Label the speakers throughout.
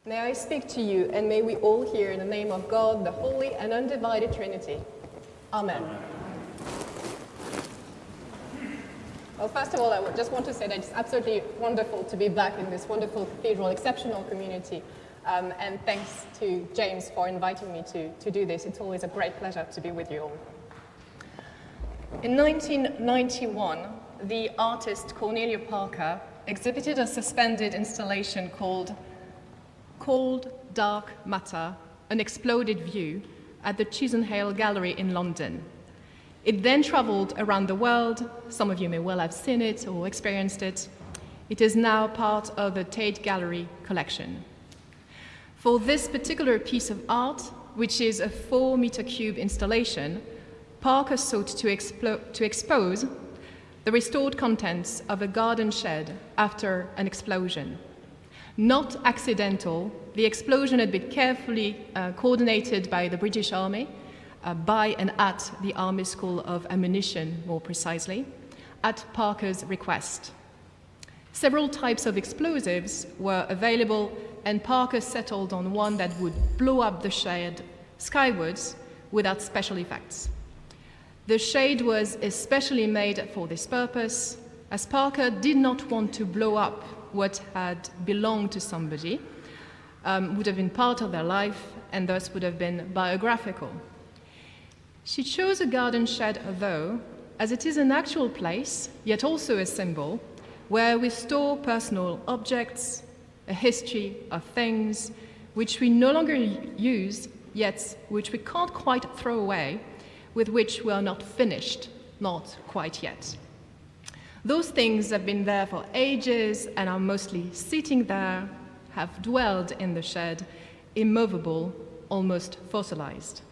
Speaker 1: May I speak to you, and may we all hear in the name of God, the Holy and Undivided Trinity. Amen. Well, first of all, I just want to say that it's absolutely wonderful to be back in this wonderful cathedral, exceptional community. And thanks to James for inviting me to do this. It's always a great pleasure to be with you all. In 1991, the artist Cornelia Parker exhibited a suspended installation called Cold Dark Matter, an Exploded View at the Chisenhale Gallery in London. It then traveled around the world. Some of you may well have seen it or experienced it. It is now part of the Tate Gallery collection. For this particular piece of art, which is a 4-meter cube installation, Parker sought to expose the restored contents of a garden shed after an explosion. Not accidental, the explosion had been carefully coordinated by the British Army, by and at the Army School of Ammunition, more precisely, at Parker's request. Several types of explosives were available, and Parker settled on one that would blow up the shed skywards without special effects. The shade was especially made for this purpose, as Parker did not want to blow up what had belonged to somebody, would have been part of their life, and thus would have been biographical. She chose a garden shed, though, as it is an actual place, yet also a symbol, where we store personal objects, a history of things which we no longer use, yet which we can't quite throw away, with which we are not finished, not quite yet. Those things have been there for ages and are mostly sitting there, have dwelled in the shed, immovable, almost fossilized.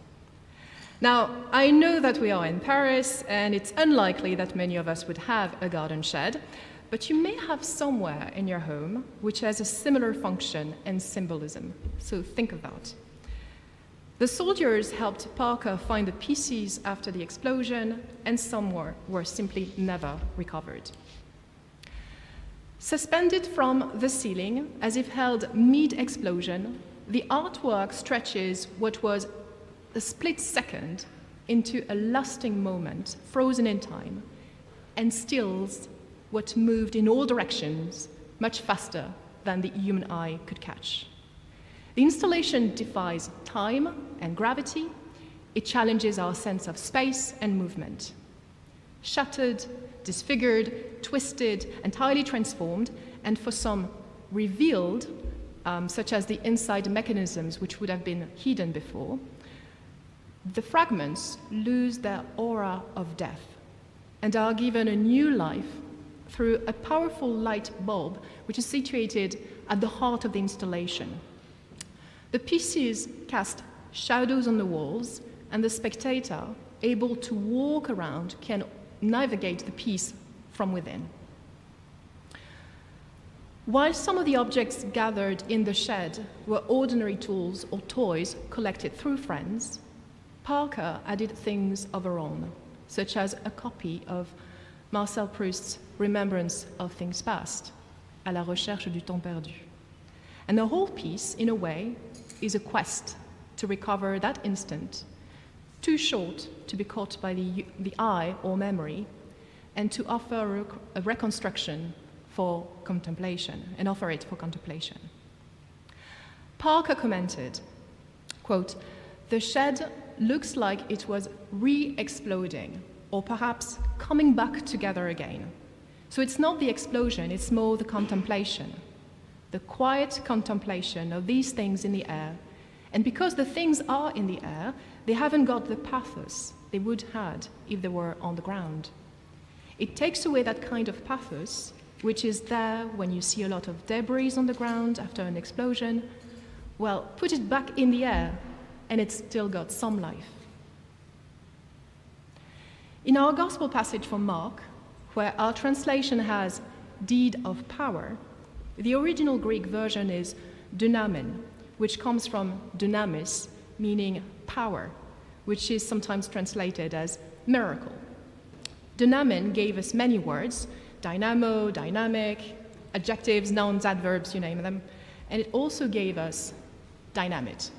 Speaker 1: Now, I know that we are in Paris, and it's unlikely that many of us would have a garden shed, but you may have somewhere in your home which has a similar function and symbolism, so think of that. The soldiers helped Parker find the pieces after the explosion, and some were simply never recovered. Suspended from the ceiling, as if held mid-explosion, the artwork stretches what was a split second into a lasting moment, frozen in time, and stills what moved in all directions much faster than the human eye could catch. The installation defies time and gravity. It challenges our sense of space and movement. Shattered, disfigured, twisted, entirely transformed, and for some revealed, such as the inside mechanisms which would have been hidden before, the fragments lose their aura of death and are given a new life through a powerful light bulb which is situated at the heart of the installation. The pieces cast shadows on the walls, and the spectator, able to walk around, can navigate the piece from within. While some of the objects gathered in the shed were ordinary tools or toys collected through friends, Parker added things of her own, such as a copy of Marcel Proust's Remembrance of Things Past, à la recherche du temps perdu. And the whole piece, in a way, is a quest to recover that instant, too short to be caught by the eye or memory, and to offer a reconstruction for contemplation, and offer it for contemplation. Parker commented, quote, "The shed looks like it was re-exploding, or perhaps coming back together again. So it's not the explosion, it's more the contemplation, the quiet contemplation of these things in the air. And because the things are in the air, they haven't got the pathos they would have if they were on the ground. It takes away that kind of pathos, which is there when you see a lot of debris on the ground after an explosion. Well, put it back in the air, and it's still got some life." In our gospel passage from Mark, where our translation has deed of power, the original Greek version is dynamin, which comes from dynamis, meaning power, which is sometimes translated as miracle. Dynamin gave us many words, dynamo, dynamic, adjectives, nouns, adverbs, you name them,
Speaker 2: and it also gave us dynamite.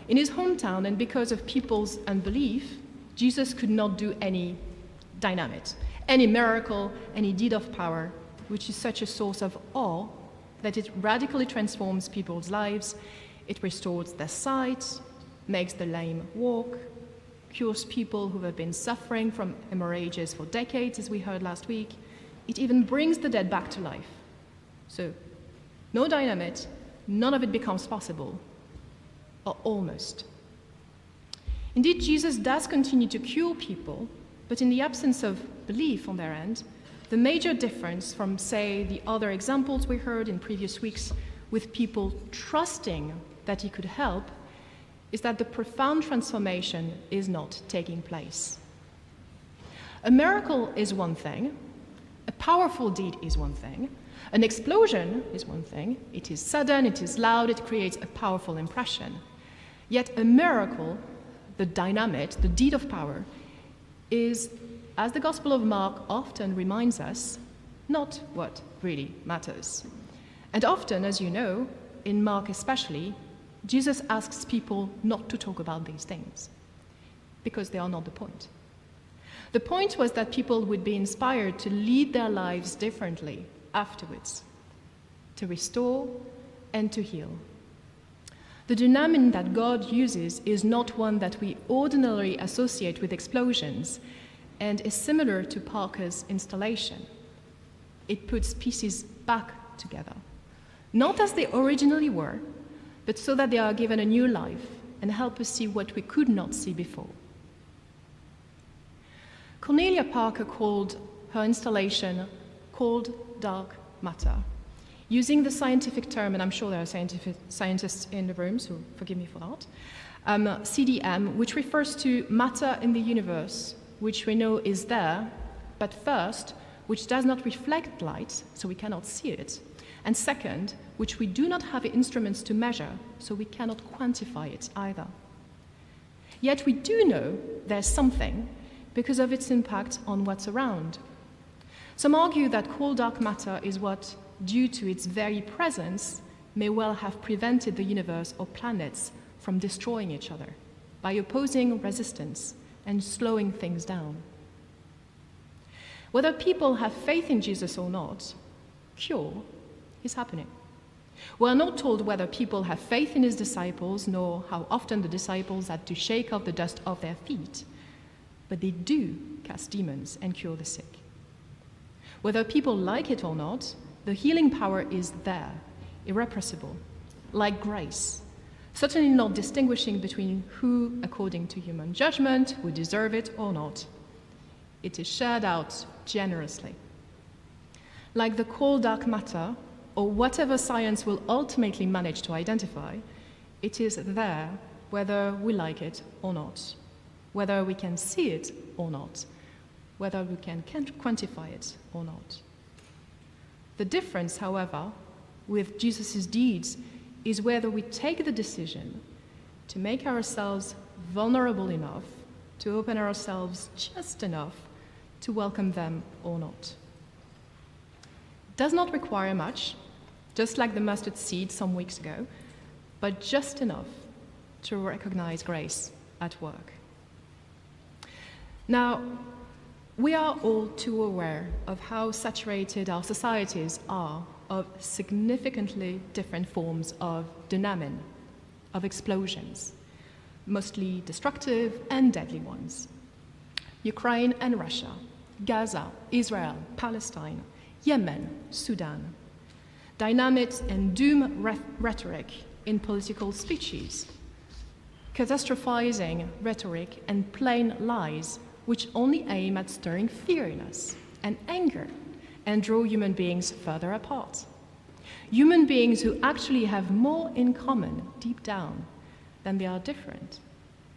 Speaker 2: In his hometown, and because of people's unbelief, Jesus could not do any dynamite, any miracle, any deed of power, which is such a source of awe that it radically transforms people's lives. It restores their sight, makes the lame walk, cures people who have been suffering from hemorrhages for decades, as we heard last week. It even brings the dead back to life. So, no dynamite, none of it becomes possible, or almost. Indeed, Jesus does continue to cure people, but in the absence of belief on their end, the major difference from, say, the other examples we heard in previous weeks with people trusting that he could help is that the profound transformation is not taking place. A miracle is one thing, a powerful deed is one thing, an explosion is one thing, it is sudden, it is loud, it creates a powerful impression. Yet a miracle, the dynamite, the deed of power, is, as the Gospel of Mark often reminds us, not what really matters. And often, as you know, in Mark especially, Jesus asks people not to talk about these things, because they are not the point. The point was that people would be inspired to lead their lives differently afterwards, to restore and to heal. The dunamin that God uses is not one that we ordinarily associate with explosions and is similar to Parker's installation. It puts pieces back together, not as they originally were, but so that they are given a new life and help us see what we could not see before. Cornelia Parker called her installation cold, dark matter, using the scientific term, and I'm sure there are scientists in the room, so forgive me for that, CDM, which refers to matter in the universe, which we know is there, but first, which does not reflect light, so we cannot see it, and second, which we do not have instruments to measure, so we cannot quantify it either. Yet we do know there's something because of its impact on what's around. Some argue that cold dark matter is what, due to its very presence, may well have prevented the universe or planets from destroying each other by opposing resistance and slowing things down. Whether people have faith in Jesus or not, cure is happening. We are not told whether people have faith in his disciples, nor how often the disciples had to shake off the dust off their feet, but they do cast demons and cure the sick. Whether people like it or not, the healing power is there, irrepressible, like grace, certainly not distinguishing between who, according to human judgment, would deserve it or not. It is shared out generously. Like the cold dark matter, or whatever science will ultimately manage to identify, it is there whether we like it or not, whether we can see it or not, whether we can quantify it or not. The difference, however, with Jesus' deeds is whether we take the decision to make ourselves vulnerable enough, to open ourselves just enough to welcome them or not. It does not require much, just like the mustard seed some weeks ago, but just enough to recognize grace at work. Now, we are all too aware of how saturated our societies are of significantly different forms of dunamin, of explosions, mostly destructive and deadly ones. Ukraine and Russia, Gaza, Israel, Palestine, Yemen, Sudan. Dynamite and doom rhetoric in political speeches. Catastrophizing rhetoric and plain lies which only aim at stirring fear in us and anger and draw human beings further apart. Human beings who actually have more in common deep down than they are different.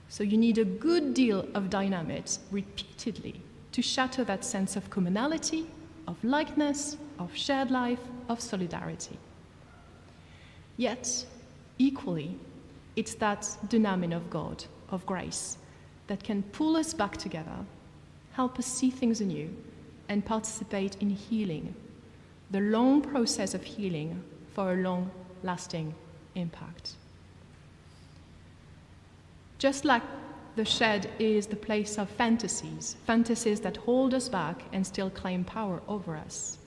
Speaker 2: So you need a good deal of dynamite repeatedly to shatter that sense of commonality, of likeness, of shared life, of solidarity. Yet, equally, it's that dunamin of God, of grace, that can pull us back together, help us see things anew, and participate in healing, the long process of healing for a long lasting impact. Just like the shed is the place of fantasies that hold us back and still claim power over us,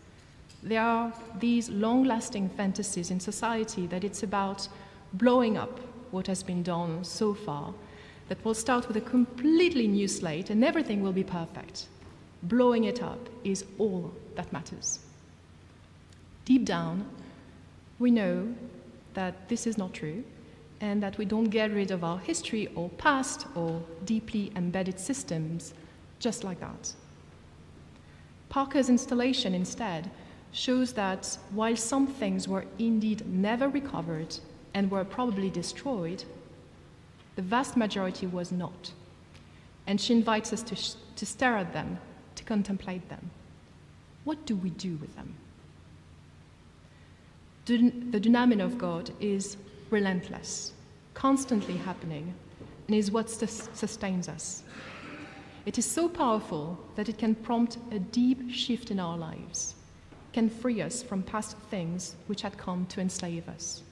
Speaker 2: there are these long-lasting fantasies in society that it's about blowing up what has been done so far, that will start with a completely new slate and everything will be perfect. Blowing it up is all that matters. Deep down, we know that this is not true, and that we don't get rid of our history or past or deeply embedded systems just like that. Parker's installation instead shows that while some things were indeed never recovered and were probably destroyed, the vast majority was not. And she invites us to stare at them, to contemplate them. What do we do with them? The dunamin of God is relentless, constantly happening, and is what sustains us. It is so powerful that it can prompt a deep shift in our lives, can free us from past things which had come to enslave us.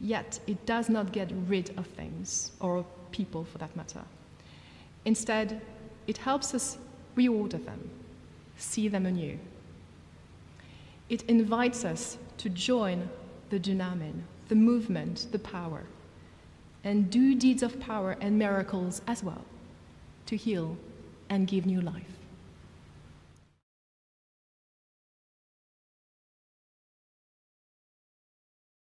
Speaker 2: Yet it does not get rid of things, or people for that matter. Instead, it helps us reorder them, see them anew. It invites us to join the dunamin, the movement, the power, and do deeds of power and miracles as well, to heal and give new life.